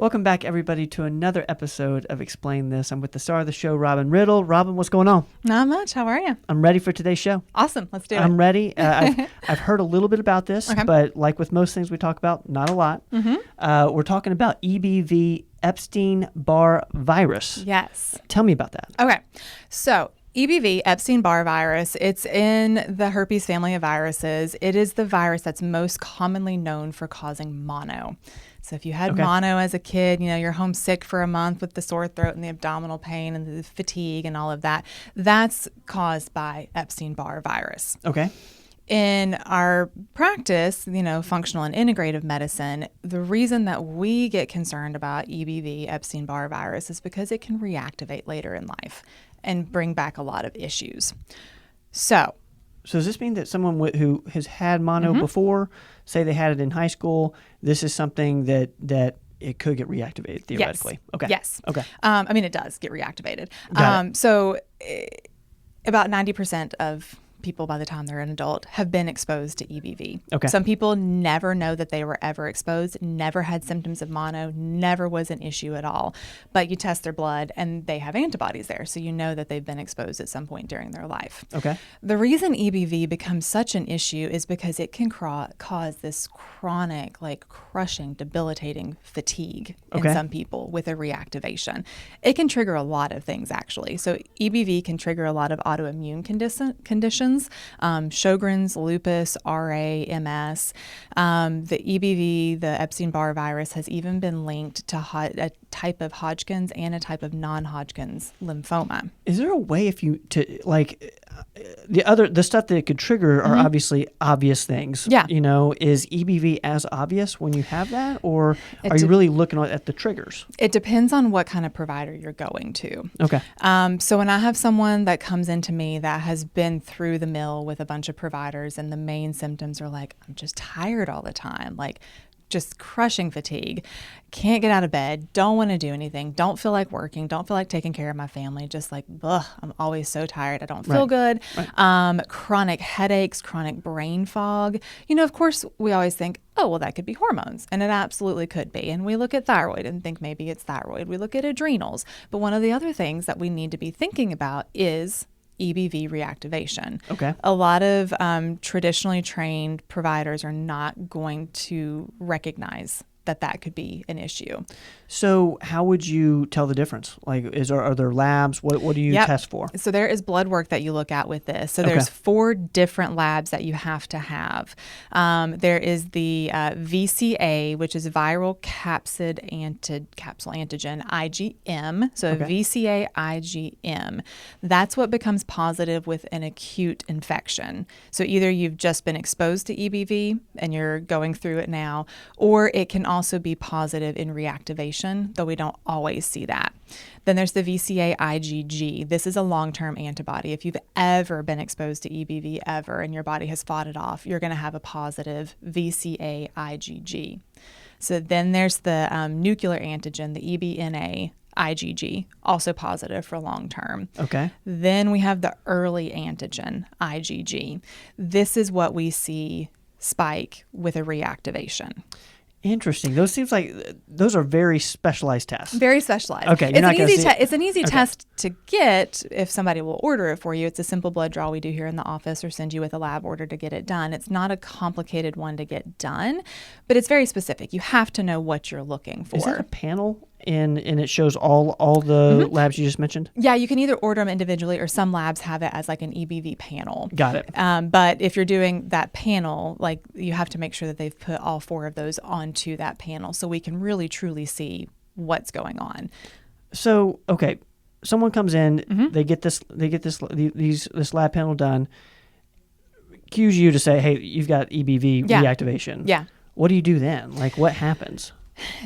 Welcome back, everybody, to another episode of Explain This. I'm with the star of the show, Robin Riddle. Robin, what's going on? Not much. How are you? I'm ready for today's show. Awesome. Let's do it. I'm ready. I've heard a little bit about this, Okay. but like with most things we talk about, not a lot. We're talking about EBV, Epstein-Barr Virus. Yes. Tell me about that. Okay. So EBV, Epstein-Barr Virus, it's in the herpes family of viruses. It is the virus that's most commonly known for causing mono. So if you had mono as a kid, you're homesick for a month with the sore throat and the abdominal pain and the fatigue and all of that, that's caused by Epstein-Barr virus. Okay. In our practice, functional and integrative medicine, the reason that we get concerned about EBV, Epstein-Barr virus, is because it can reactivate later in life and bring back a lot of issues. So does this mean that someone who has had mono before, say they had it in high school, this is something that it could get reactivated theoretically? Yes. Okay. Yes. Okay. It does get reactivated. Got it. So about 90% of people by the time they're an adult have been exposed to EBV. Okay. Some people never know that they were ever exposed, never had symptoms of mono, never was an issue at all. But you test their blood and they have antibodies there, so you know that they've been exposed at some point during their life. Okay. The reason EBV becomes such an issue is because it can cause this chronic, crushing, debilitating fatigue in some people with a reactivation. It can trigger a lot of things, actually. So EBV can trigger a lot of autoimmune conditions. Sjogren's, lupus, RA, MS. The EBV, the Epstein-Barr virus, has even been linked to a type of Hodgkin's and a type of non-Hodgkin's lymphoma. Is there a way the stuff that it could trigger are obviously obvious things? Yeah. Is EBV as obvious when you have that, or are you really looking at the triggers? It depends on what kind of provider you're going to. Okay. So when I have someone that comes into me that has been through the mill with a bunch of providers and the main symptoms are I'm just tired all the time, just crushing fatigue, can't get out of bed, don't want to do anything, don't feel like working, don't feel like taking care of my family, just I'm always so tired, I don't feel good. Right. Chronic headaches, chronic brain fog. Of course, we always think, oh, well, that could be hormones, and it absolutely could be. And we look at thyroid and think maybe it's thyroid. We look at adrenals. But one of the other things that we need to be thinking about is EBV reactivation. Okay. A lot of traditionally trained providers are not going to recognize that could be an issue. So how would you tell the difference? Are there labs? What do you test for? So there is blood work that you look at with this. So there's 4 different labs that you have to have. There is the VCA, which is viral capsid capsule antigen, IgM. So VCA IgM. That's what becomes positive with an acute infection. So either you've just been exposed to EBV and you're going through it now, or it can also be positive in reactivation, though we don't always see that. Then there's the VCA IgG. This is a long-term antibody. If you've ever been exposed to EBV ever and your body has fought it off, you're going to have a positive VCA IgG. So then there's the nuclear antigen, the EBNA IgG, also positive for long-term. Okay. Then we have the early antigen, IgG. This is what we see spike with a reactivation. Interesting. Those are very specialized tests. Very specialized. Okay. It's an easy test to get if somebody will order it for you. It's a simple blood draw we do here in the office or send you with a lab order to get it done. It's not a complicated one to get done, but it's very specific. You have to know what you're looking for. Is that a panel and it shows all the labs you just mentioned? Yeah, you can either order them individually or some labs have it as an EBV panel. Got it. But if you're doing that panel, you have to make sure that they've put all 4 of those onto that panel so we can really truly see what's going on. So, okay, someone comes in, they get this lab panel done, cues you to say, hey, you've got EBV reactivation. Yeah. What do you do then? What happens?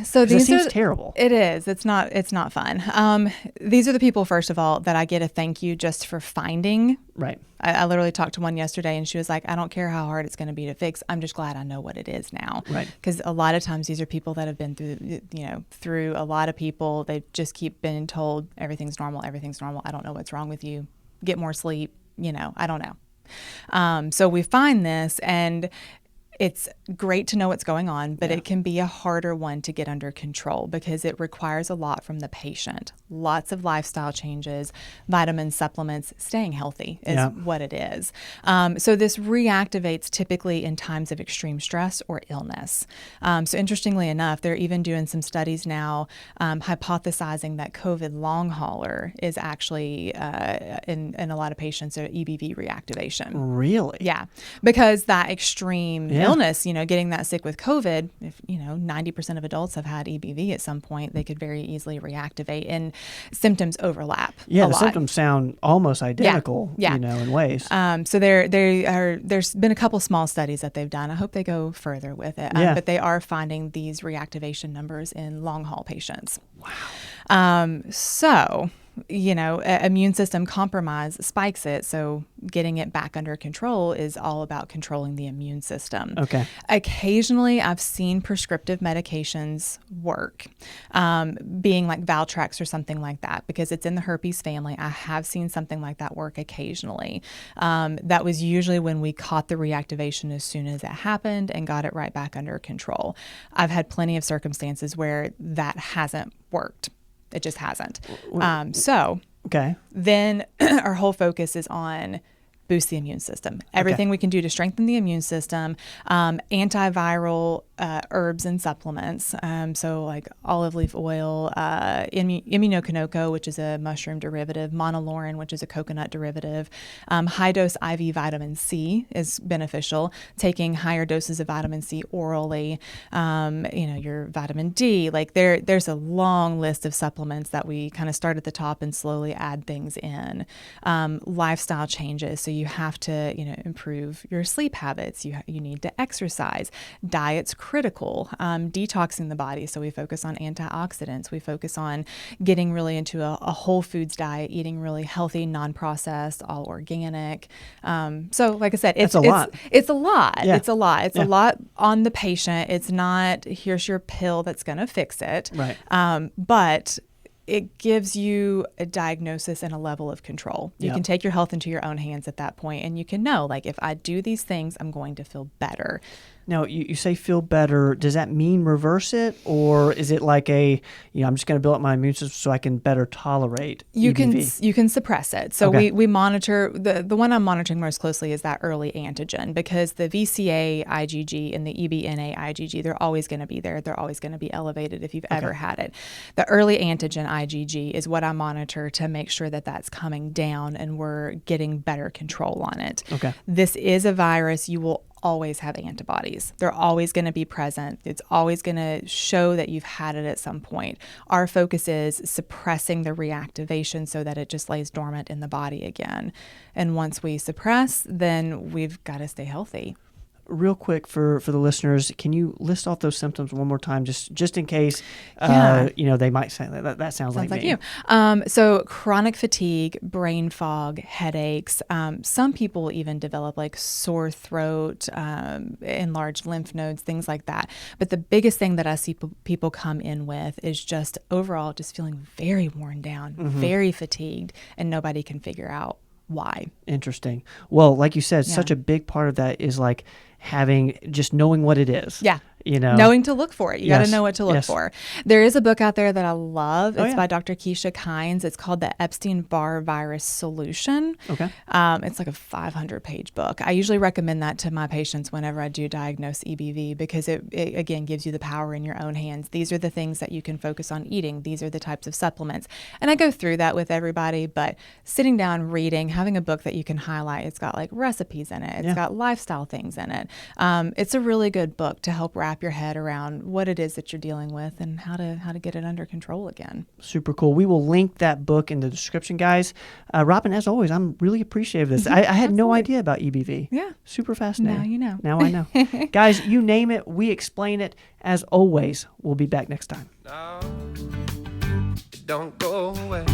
So these seems terrible. It is. It's not fun. These are the people, first of all, that I get a thank you just for finding. Right. I literally talked to one yesterday and she was like, I don't care how hard it's going to be to fix. I'm just glad I know what it is now. Right. Because a lot of times these are people that have been through a lot of people. They just keep being told everything's normal. Everything's normal. I don't know what's wrong with you. Get more sleep. I don't know. So we find this, and It's great to know what's going on, but it can be a harder one to get under control because it requires a lot from the patient. Lots of lifestyle changes, vitamins, supplements, staying healthy is what it is. So this reactivates typically in times of extreme stress or illness. So interestingly enough, they're even doing some studies now hypothesizing that COVID long hauler is actually in a lot of patients an EBV reactivation. Really? Yeah, because that extreme illness, getting that sick with COVID, if 90% of adults have had EBV at some point, they could very easily reactivate, and symptoms overlap. Yeah, the symptoms sound almost identical, in ways. So there's been a couple small studies that they've done. I hope they go further with it, but they are finding these reactivation numbers in long haul patients. Wow. So immune system compromise spikes it. So getting it back under control is all about controlling the immune system. Okay. Occasionally, I've seen prescriptive medications work, being like Valtrex or something like that, because it's in the herpes family. I have seen something like that work occasionally. That was usually when we caught the reactivation as soon as it happened and got it right back under control. I've had plenty of circumstances where that hasn't worked. It just hasn't. Then our whole focus is on boost the immune system. Everything we can do to strengthen the immune system, antiviral herbs and supplements. So like olive leaf oil, immunokinoko, which is a mushroom derivative, monolaurin, which is a coconut derivative. High dose IV vitamin C is beneficial. Taking higher doses of vitamin C orally, your vitamin D, like there's a long list of supplements that we kind of start at the top and slowly add things in. Lifestyle changes. So you have to, improve your sleep habits. You need to exercise. Diet's critical. Detoxing the body. So we focus on antioxidants. We focus on getting really into a whole foods diet, eating really healthy, non-processed, all organic. So like I said, it's a lot. It's a lot. Yeah. It's a lot. It's a lot on the patient. It's not, here's your pill that's going to fix it. Right. But it gives you a diagnosis and a level of control. You can take your health into your own hands at that point, and you can know, like, if I do these things, I'm going to feel better. Now, you say feel better. Does that mean reverse it? Or is it like I'm just going to build up my immune system so I can better tolerate EBV? You can suppress it. So we monitor, the one I'm monitoring most closely is that early antigen, because the VCA IgG and the EBNA IgG, they're always going to be there. They're always going to be elevated if you've ever had it. The early antigen IgG is what I monitor to make sure that that's coming down and we're getting better control on it. Okay. This is a virus. You will always have antibodies. They're always going to be present. It's always going to show that you've had it at some point. Our focus is suppressing the reactivation so that it just lays dormant in the body again. And once we suppress, then we've got to stay healthy. Real quick for the listeners, can you list off those symptoms one more time, just in case they might say that sounds like me. You. So chronic fatigue, brain fog, headaches. Some people even develop like sore throat, enlarged lymph nodes, things like that. But the biggest thing that I see people come in with is just overall just feeling very worn down, very fatigued, and nobody can figure out why. Interesting. Well, like you said, such a big part of that is like just knowing what it is. Yeah. Knowing to look for it. You got to know what to look for. There is a book out there that I love. It's by Dr. Keisha Kynes. It's called The Epstein-Barr Virus Solution. Okay. It's like a 500-page book. I usually recommend that to my patients whenever I do diagnose EBV, because it again gives you the power in your own hands. These are the things that you can focus on eating. These are the types of supplements. And I go through that with everybody, but sitting down, reading, having a book that you can highlight, it's got like recipes in it. It's got lifestyle things in it. It's a really good book to help wrap your head around what it is that you're dealing with and how to get it under control again. Super cool. We will link that book in the description, guys. Robin, as always, I'm really appreciative of this. I had no idea about EBV. Yeah. Super fascinating. Now you know. Now I know. Guys, you name it, we explain it. As always, we'll be back next time. No, don't go away.